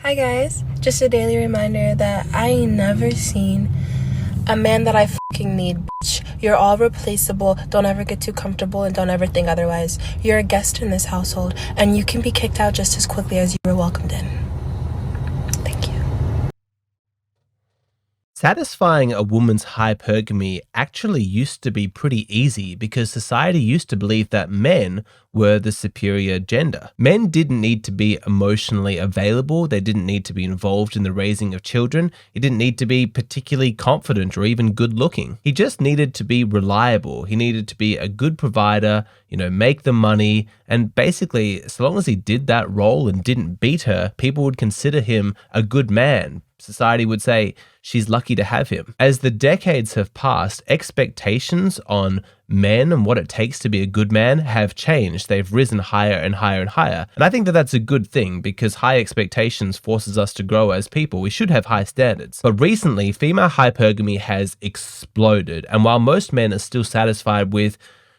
Hi guys, just a daily reminder that I ain't never seen a man that I fucking need, bitch. You're all replaceable, don't ever get too comfortable, and don't ever think otherwise. You're a guest in this household, and you can be kicked out just as quickly as you were welcomed in. Thank you. Satisfying a woman's hypergamy actually used to be pretty easy because society used to believe that men were the superior gender. Men didn't need to be emotionally available. They didn't need to be involved in the raising of children. He didn't need to be particularly confident or even good looking. He just needed to be reliable. He needed to be a good provider, make the money. And basically, so long as he did that role and didn't beat her, people would consider him a good man. Society would say, she's lucky to have him. As the decades have passed, expectations on men and what it takes to be a good man have changed. They've risen higher and higher and higher. And I think that that's a good thing because high expectations forces us to grow as people. We should have high standards. But recently, female hypergamy has exploded. And while most men are still satisfied with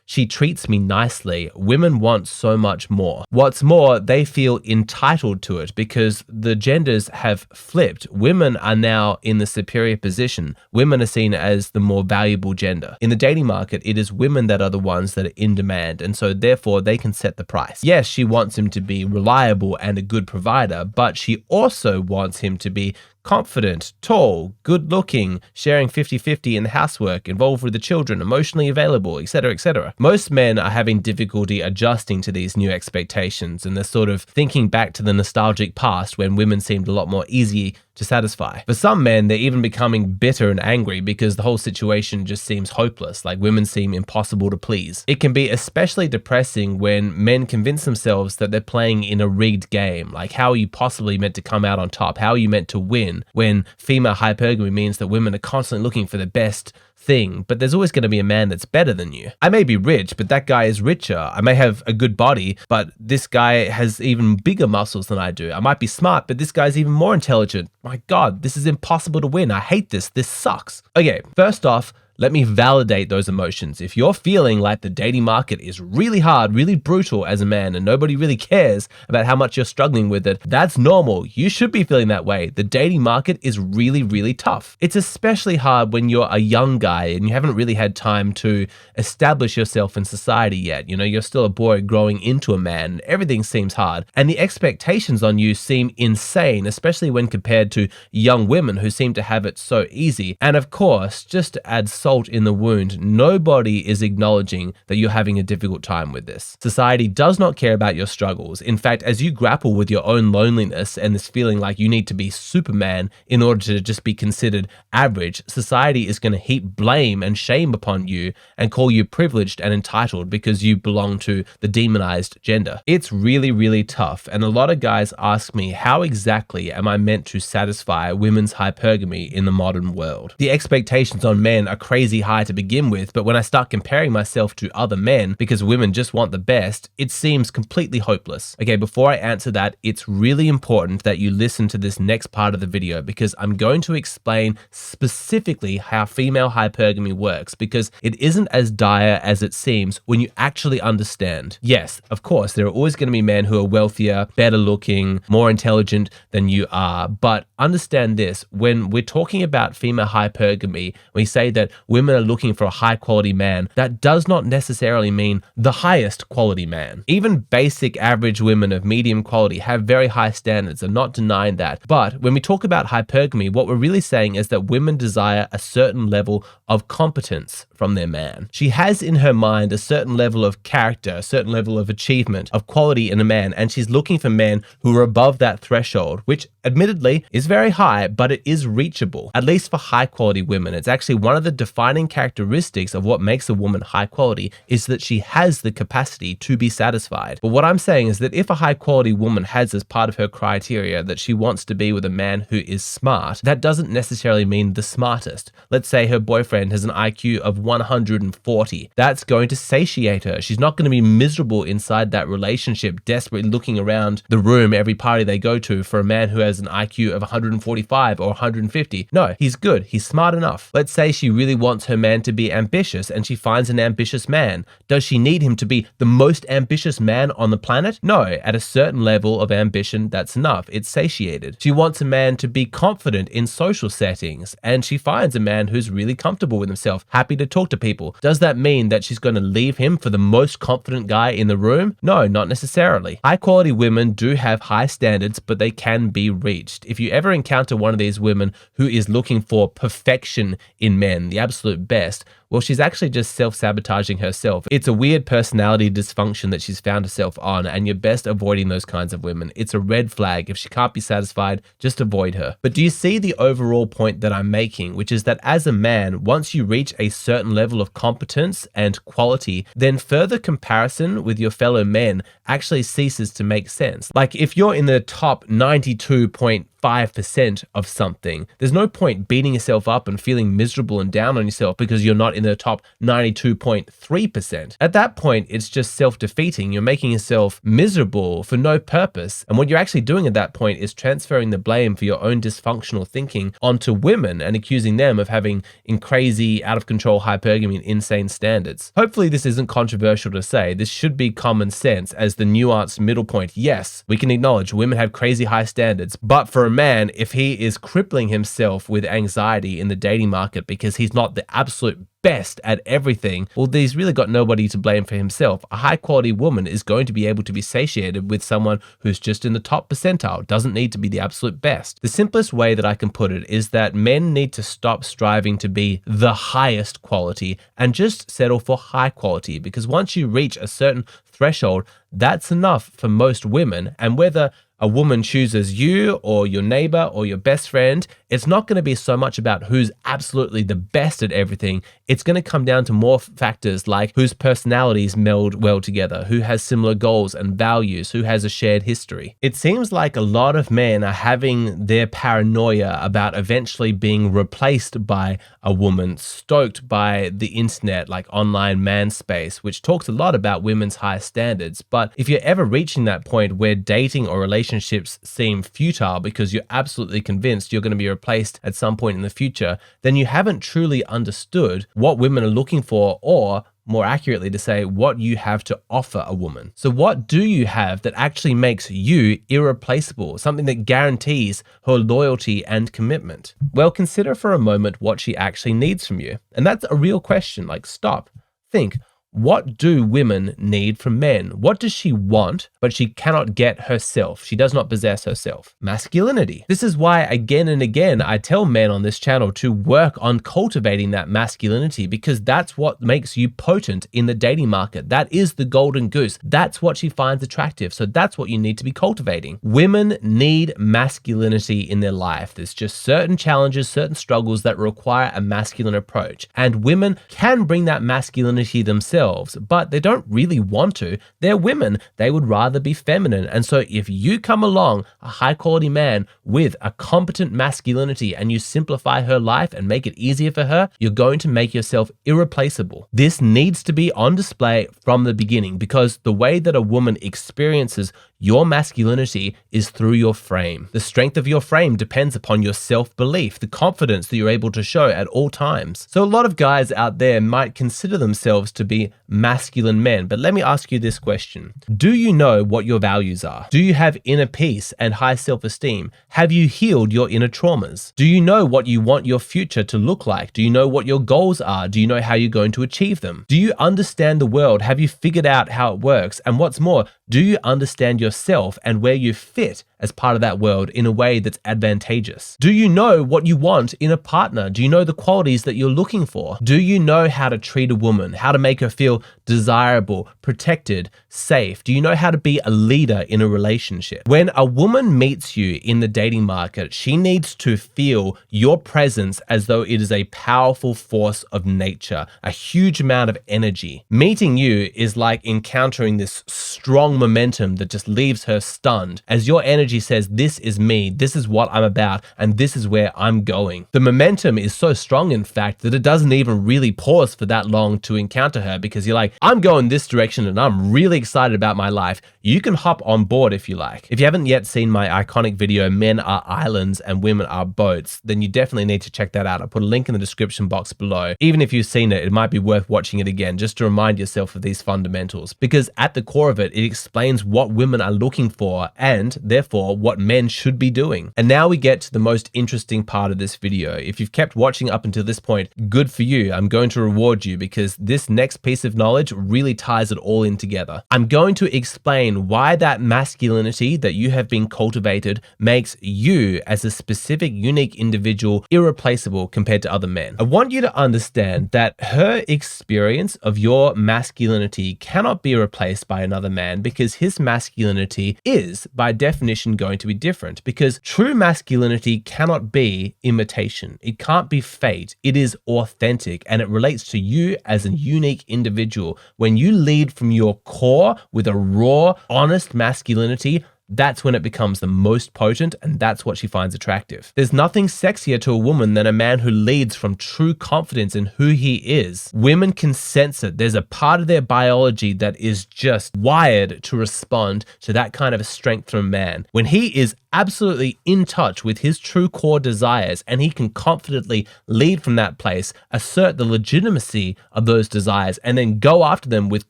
she treats me nicely, women want so much more. What's more, they feel entitled to it because the genders have flipped. Women are now in the superior position. Women are seen as the more valuable gender. In the dating market, it is women that are the ones that are in demand, and so therefore they can set the price. Yes, she wants him to be reliable and a good provider, but she also wants him to be confident, tall, good-looking, sharing 50-50 in the housework, involved with the children, emotionally available, etc., etc. Most men are having difficulty adjusting to these new expectations, and they're sort of thinking back to the nostalgic past when women seemed a lot more easy to satisfy. For some men, they're even becoming bitter and angry because the whole situation just seems hopeless, like women seem impossible to please. It can be especially depressing when men convince themselves that they're playing in a rigged game. Like, how are you possibly meant to come out on top? How are you meant to win when female hypergamy means that women are constantly looking for the best thing, but there's always going to be a man that's better than you. I may be rich, but that guy is richer. I may have a good body, but this guy has even bigger muscles than I do. I might be smart, but this guy's even more intelligent. My God, this is impossible to win. I hate this. This sucks. Okay, first off, let me validate those emotions. If you're feeling like the dating market is really hard, really brutal as a man, and nobody really cares about how much you're struggling with it, that's normal. You should be feeling that way. The dating market is really, really tough. It's especially hard when you're a young guy and you haven't really had time to establish yourself in society yet. You're still a boy growing into a man. Everything seems hard. And the expectations on you seem insane, especially when compared to young women who seem to have it so easy. And of course, just to add salt in the wound, nobody is acknowledging that you're having a difficult time with this. Society does not care about your struggles. In fact, as you grapple with your own loneliness and this feeling like you need to be Superman in order to just be considered average, society is going to heap blame and shame upon you and call you privileged and entitled because you belong to the demonized gender. It's really, really tough. And a lot of guys ask me, how exactly am I meant to satisfy women's hypergamy in the modern world? The expectations on men are crazy high to begin with, but when I start comparing myself to other men because women just want the best, it seems completely hopeless. Okay, before I answer that, it's really important that you listen to this next part of the video because I'm going to explain specifically how female hypergamy works because it isn't as dire as it seems when you actually understand. Yes, of course, there are always going to be men who are wealthier, better looking, more intelligent than you are, but understand this, when we're talking about female hypergamy, we say that women are looking for a high quality man. That does not necessarily mean the highest quality man. Even basic average women of medium quality have very high standards. I'm not denying that. But when we talk about hypergamy, what we're really saying is that women desire a certain level of competence from their man. She has in her mind a certain level of character, a certain level of achievement, of quality in a man, and she's looking for men who are above that threshold, which admittedly is very high, but it is reachable, at least for high quality women. It's actually one of the defining characteristics of what makes a woman high quality is that she has the capacity to be satisfied. But what I'm saying is that if a high quality woman has as part of her criteria that she wants to be with a man who is smart, that doesn't necessarily mean the smartest. Let's say her boyfriend has an IQ of 140. That's going to satiate her. She's not going to be miserable inside that relationship, desperately looking around the room every party they go to for a man who has has an IQ of 145 or 150. No, he's good. He's smart enough. Let's say she really wants her man to be ambitious and she finds an ambitious man. Does she need him to be the most ambitious man on the planet? No, at a certain level of ambition, that's enough. It's satiated. She wants a man to be confident in social settings, and she finds a man who's really comfortable with himself, happy to talk to people. Does that mean that she's going to leave him for the most confident guy in the room? No, not necessarily. High quality women do have high standards, but they can be reached. If you ever encounter one of these women who is looking for perfection in men, the absolute best, well, she's actually just self-sabotaging herself. It's a weird personality dysfunction that she's found herself on, and you're best avoiding those kinds of women. It's a red flag. If she can't be satisfied, just avoid her. But do you see the overall point that I'm making, which is that as a man, once you reach a certain level of competence and quality, then further comparison with your fellow men actually ceases to make sense. Like if you're in the top 92.5% of something, there's no point beating yourself up and feeling miserable and down on yourself because you're not in the top 92.3%. At that point, it's just self-defeating. You're making yourself miserable for no purpose. And what you're actually doing at that point is transferring the blame for your own dysfunctional thinking onto women and accusing them of having crazy, out of control hypergamy and insane standards. Hopefully this isn't controversial to say. This should be common sense as the nuanced middle point. Yes, we can acknowledge women have crazy high standards, but for a man, if he is crippling himself with anxiety in the dating market because he's not the absolute best at everything, well, he's really got nobody to blame for himself. A high quality woman is going to be able to be satiated with someone who's just in the top percentile, doesn't need to be the absolute best. The simplest way that I can put it is that men need to stop striving to be the highest quality and just settle for high quality, because once you reach a certain threshold, that's enough for most women. And whether a woman chooses you or your neighbor or your best friend, it's not going to be so much about who's absolutely the best at everything. It's going to come down to more factors like whose personalities meld well together, who has similar goals and values, who has a shared history. It seems like a lot of men are having their paranoia about eventually being replaced by a woman, stoked by the internet, like online man space, which talks a lot about women's high standards. But if you're ever reaching that point where dating or relationships seem futile because you're absolutely convinced you're going to be replaced at some point in the future, then you haven't truly understood what women are looking for, or more accurately to say, what you have to offer a woman. So what do you have that actually makes you irreplaceable, something that guarantees her loyalty and commitment? Well, consider for a moment what she actually needs from you. And that's a real question. Like, stop, think. What do women need from men? What does she want, but she cannot get herself? She does not possess herself. Masculinity. This is why again and again I tell men on this channel to work on cultivating that masculinity, because that's what makes you potent in the dating market. That is the golden goose. That's what she finds attractive. So that's what you need to be cultivating. Women need masculinity in their life. There's just certain challenges, certain struggles that require a masculine approach. And women can bring that masculinity themselves, but they don't really want to. They're women. They would rather be feminine. And so if you come along, a high quality man with a competent masculinity, and you simplify her life and make it easier for her, you're going to make yourself irreplaceable. This needs to be on display from the beginning, because the way that a woman experiences your masculinity is through your frame. The strength of your frame depends upon your self-belief, the confidence that you're able to show at all times. So a lot of guys out there might consider themselves to be masculine men, but let me ask you this question. Do you know what your values are? Do you have inner peace and high self-esteem? Have you healed your inner traumas? Do you know what you want your future to look like? Do you know what your goals are? Do you know how you're going to achieve them? Do you understand the world? Have you figured out how it works? And what's more, do you understand yourself and where you fit as part of that world in a way that's advantageous? Do you know what you want in a partner? Do you know the qualities that you're looking for? Do you know how to treat a woman, how to make her feel desirable, protected, safe? Do you know how to be a leader in a relationship? When a woman meets you in the dating market, she needs to feel your presence as though it is a powerful force of nature, a huge amount of energy. Meeting you is like encountering this strong momentum that just leaves her stunned, as your energy energy says, this is me, this is what I'm about, and this is where I'm going. The momentum is so strong, in fact, that it doesn't even really pause for that long to encounter her, because you're like, I'm going this direction and I'm really excited about my life. You can hop on board if you like. If you haven't yet seen my iconic video, Men Are Islands and Women Are Boats, then you definitely need to check that out. I'll put a link in the description box below. Even if you've seen it, it might be worth watching it again just to remind yourself of these fundamentals, because at the core of it, it explains what women are looking for and therefore what men should be doing. And now we get to the most interesting part of this video. If you've kept watching up until this point, good for you. I'm going to reward you, because this next piece of knowledge really ties it all in together. I'm going to explain why that masculinity that you have been cultivated makes you as a specific, unique individual irreplaceable compared to other men. I want you to understand that her experience of your masculinity cannot be replaced by another man, because his masculinity is by definition going to be different, because true masculinity cannot be imitation. It can't be fake. It is authentic, and it relates to you as a unique individual. When you lead from your core with a raw, honest masculinity, that's when it becomes the most potent, and that's what she finds attractive. There's nothing sexier to a woman than a man who leads from true confidence in who he is. Women can sense it. There's a part of their biology that is just wired to respond to that kind of strength from a man. When he is absolutely in touch with his true core desires and he can confidently lead from that place, assert the legitimacy of those desires, and then go after them with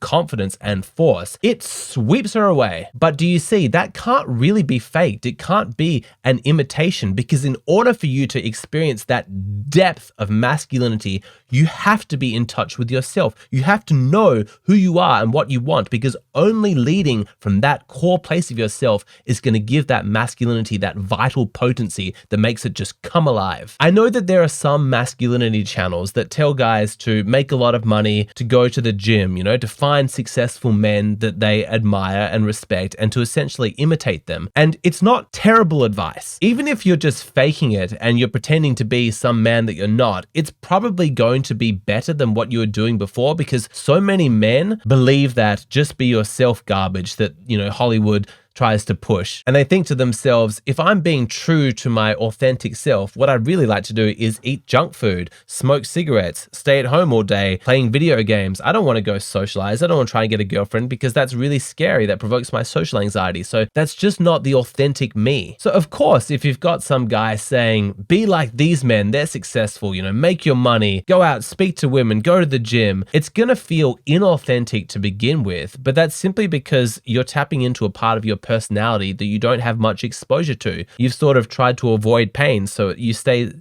confidence and force, it sweeps her away. But do you see, that can't really be faked. It can't be an imitation, because in order for you to experience that depth of masculinity, you have to be in touch with yourself. You have to know who you are and what you want, because only leading from that core place of yourself is going to give that masculinity, that vital potency that makes it just come alive. I know that there are some masculinity channels that tell guys to make a lot of money, to go to the gym, to find successful men that they admire and respect, and to essentially imitate them. And it's not terrible advice. Even if you're just faking it and you're pretending to be some man that you're not, it's probably going to be better than what you were doing before, because so many men believe that just be yourself garbage that, Hollywood tries to push. And they think to themselves, if I'm being true to my authentic self, what I'd really like to do is eat junk food, smoke cigarettes, stay at home all day, playing video games. I don't want to go socialize. I don't want to try and get a girlfriend, because that's really scary. That provokes my social anxiety. So that's just not the authentic me. So of course, if you've got some guy saying, be like these men, they're successful, make your money, go out, speak to women, go to the gym, it's going to feel inauthentic to begin with. But that's simply because you're tapping into a part of your personality that you don't have much exposure to. You've sort of tried to avoid pain, so you stay,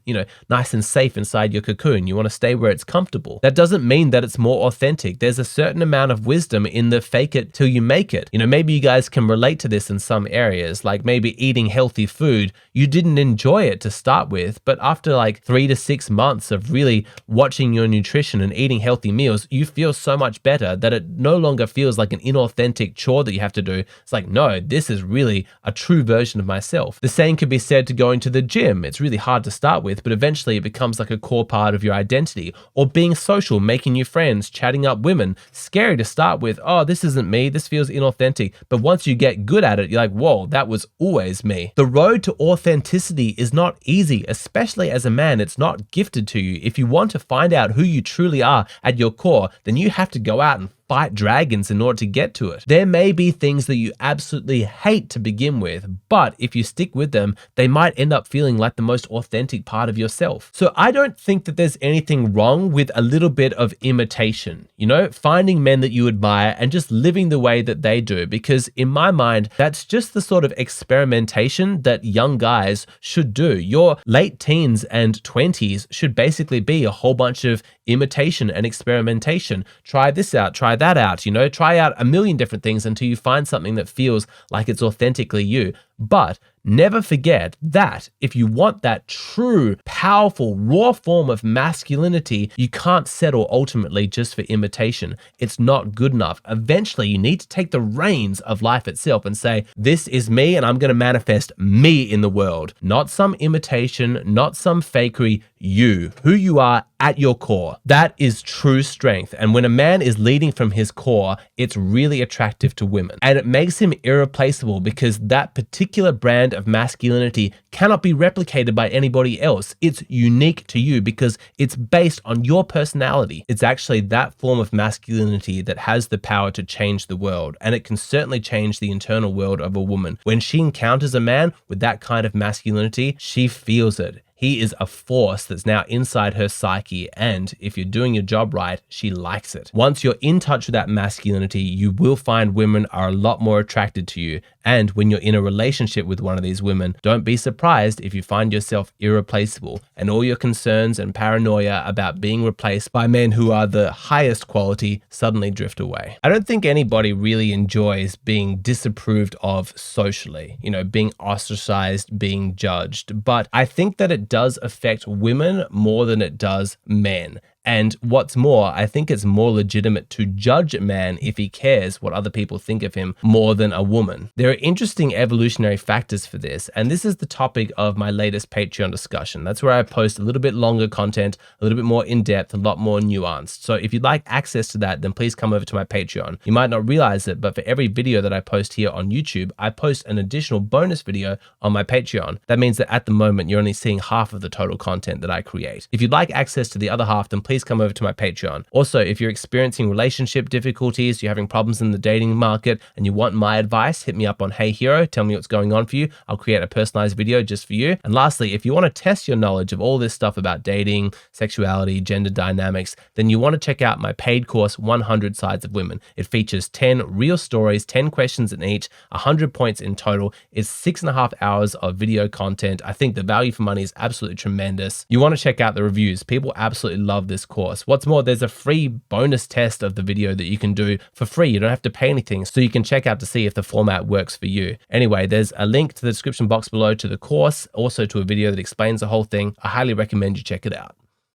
nice and safe inside your cocoon. You want to stay where it's comfortable. That doesn't mean that it's more authentic. There's a certain amount of wisdom in the fake it till you make it. Maybe you guys can relate to this in some areas, like maybe eating healthy food. You didn't enjoy it to start with, but after like 3 to 6 months of really watching your nutrition and eating healthy meals, you feel so much better that it no longer feels like an inauthentic chore that you have to do. It's like, no, this is really a true version of myself. The same could be said to going to the gym. It's really hard to start with, but eventually it becomes like a core part of your identity. Or being social, making new friends, chatting up women. Scary to start with. Oh, this isn't me. This feels inauthentic. But once you get good at it, you're like, whoa, that was always me. The road to authenticity is not easy, especially as a man. It's not gifted to you. If you want to find out who you truly are at your core, then you have to go out and fight dragons in order to get to it. There may be things that you absolutely hate to begin with, but if you stick with them, they might end up feeling like the most authentic part of yourself. So I don't think that there's anything wrong with a little bit of imitation, finding men that you admire and just living the way that they do, because in my mind, that's just the sort of experimentation that young guys should do. Your late teens and 20s should basically be a whole bunch of imitation and experimentation. Try this out, try that out, try out a million different things until you find something that feels like it's authentically you. But never forget that if you want that true, powerful, raw form of masculinity, you can't settle ultimately just for imitation. It's not good enough. Eventually, you need to take the reins of life itself and say, this is me and I'm going to manifest me in the world. Not some imitation, not some fakery, you. Who you are at your core. That is true strength. And when a man is leading from his core, it's really attractive to women. And it makes him irreplaceable because that particular brand of masculinity cannot be replicated by anybody else. It's unique to you because it's based on your personality. It's actually that form of masculinity that has the power to change the world. And it can certainly change the internal world of a woman. When she encounters a man with that kind of masculinity, she feels it. He is a force that's now inside her psyche, and if you're doing your job right, she likes it. Once you're in touch with that masculinity, you will find women are a lot more attracted to you. And when you're in a relationship with one of these women, don't be surprised if you find yourself irreplaceable and all your concerns and paranoia about being replaced by men who are the highest quality suddenly drift away. I don't think anybody really enjoys being disapproved of socially, being ostracized, being judged, but I think that it does affect women more than it does men. And what's more, I think it's more legitimate to judge a man if he cares what other people think of him more than a woman. There are interesting evolutionary factors for this, and this is the topic of my latest Patreon discussion. That's where I post a little bit longer content, a little bit more in-depth, a lot more nuanced. So if you'd like access to that, then please come over to my Patreon. You might not realize it, but for every video that I post here on YouTube, I post an additional bonus video on my Patreon. That means that at the moment, you're only seeing half of the total content that I create. If you'd like access to the other half, then please come over to my Patreon. Also, if you're experiencing relationship difficulties, you're having problems in the dating market, and you want my advice, hit me up on Hey Hero, tell me what's going on for you. I'll create a personalized video just for you. And lastly, if you want to test your knowledge of all this stuff about dating, sexuality, gender dynamics, then you want to check out my paid course, 100 Sides of Women. It features 10 real stories, 10 questions in each, 100 points in total. It's 6.5 hours of video content. I think the value for money is absolutely tremendous. You want to check out the reviews. People absolutely love this course. What's more, there's a free bonus test of the video that you can do for free. You don't have to pay anything, so you can check out to see if the format works for you. Anyway, there's a link to the description box below to the course, also to a video that explains the whole thing. I highly recommend you check it out.